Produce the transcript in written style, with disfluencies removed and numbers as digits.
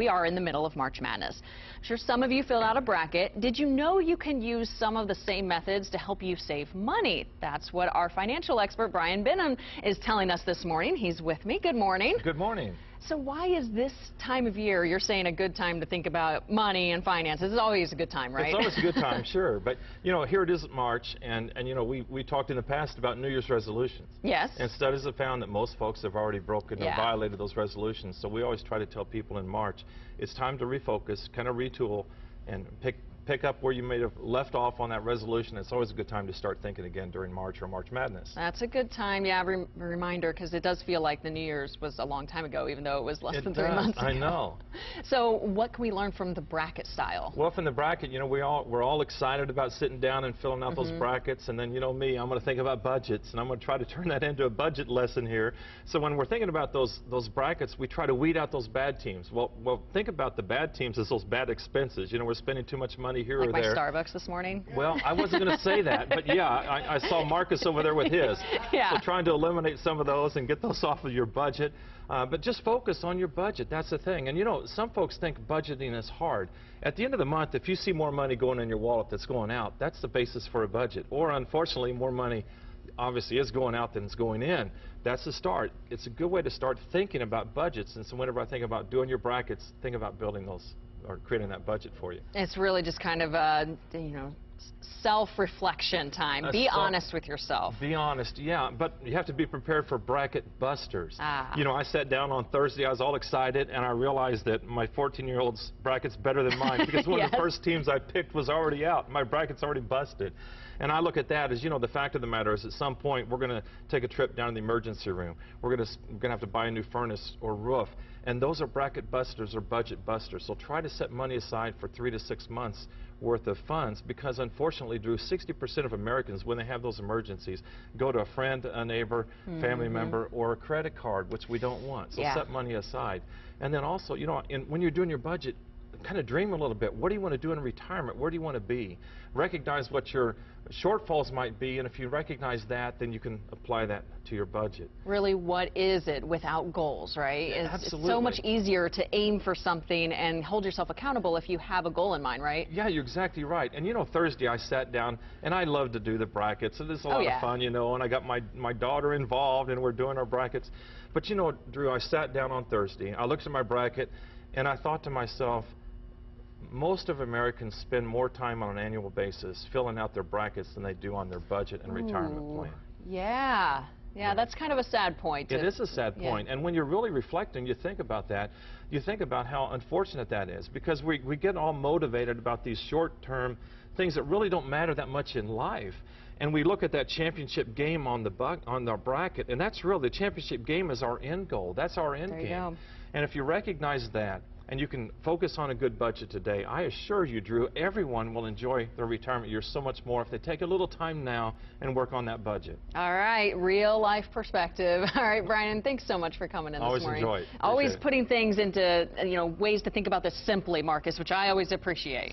We are in the middle of March Madness. I'm sure some of you filled out a bracket. Did you know you can use some of the same methods to help you save money? That's what our financial expert, Benham, is telling us this morning. He's with me. Good morning. Good morning. So why is this time of year, you're saying, a good time to think about money and finances? It's always a good time, right? It's always a good time, sure. But, you know, here it is March, and you know, we talked in the past about New Year's resolutions. Yes. And studies have found that most folks have already broken or violated those resolutions. So we always try to tell people in March, it's time to refocus, kind of retool, and pick up where you may have left off on that resolution. It's always a good time to start thinking again during March or March Madness. That's a good time, yeah, reminder, because it does feel like the New Year's was a long time ago, even though it was less than 3 months ago. I know. So what can we learn from the bracket style? Well, from the bracket, you know, we're all excited about sitting down and filling out those brackets, and then, you know me, I'm going to think about budgets, and I'm going to try to turn that into a budget lesson here. So when we're thinking about those brackets, we try to weed out those bad teams. Well, think about the bad teams as those bad expenses. You know, we're spending too much money here or there. Like my Starbucks this morning? Well, I wasn't going to say that, but yeah, I saw Marcus over there with his. Yeah. So trying to eliminate some of those and get those off of your budget. But just focus on your budget. That's the thing. And you know, some folks think budgeting is hard. At the end of the month, if you see more money going in your wallet that's going out, that's the basis for a budget. Or unfortunately, more money obviously is going out than it's going in. That's the start. It's a good way to start thinking about budgets. And so whenever I think about doing your brackets, think about building those or creating that budget for you. It's really just kind of a, you know, self-reflection time. Be honest with yourself. Be honest, yeah, but you have to be prepared for bracket busters. You know, I sat down on Thursday, I was all excited, and I realized that my 14-year-old's bracket's better than mine because one of the first teams I picked was already out. My bracket's already busted. And I look at that as, you know, the fact of the matter is at some point we're going to take a trip down to the emergency room. We're going to have to buy a new furnace or roof. And those are bracket busters or budget busters. So try to set money aside for 3 to 6 months worth of funds because unfortunately, Drew, 60% of Americans, when they have those emergencies, go to a friend, a neighbor, family member, or a credit card, which we don't want. So set money aside. And then also, you know, when you're doing your budget, kind of dream a little bit. What do you want to do in retirement? Where do you want to be? Recognize what your shortfalls might be, and if you recognize that, then you can apply that to your budget. Really, what is it without goals, right? Absolutely. It's so much easier to aim for something and hold yourself accountable if you have a goal in mind, right? Yeah, you're exactly right. And you know, Thursday I sat down, and I love to do the brackets. It is a lot of fun, you know, and I got my daughter involved, and we're doing our brackets. But you know, Drew, I sat down on Thursday, I looked at my bracket, and I thought to myself, most of Americans spend more time on an annual basis filling out their brackets than they do on their budget and retirement plan. Yeah, that's kind of a sad point. It is a sad point. And when you're really reflecting, you think about that. You think about how unfortunate that is because we get all motivated about these short-term things that really don't matter that much in life. And we look at that championship game on the bracket, and that's real. The championship game is our end goal. That's our end game. And if you recognize that, and you can focus on a good budget today, I assure you, Drew, everyone will enjoy their retirement years so much more if they take a little time now and work on that budget. All right, real life perspective. All right, Brian, thanks so much for coming in this morning. Always enjoy it. Always putting things into, you know, ways to think about this simply, Marcus, which I always appreciate.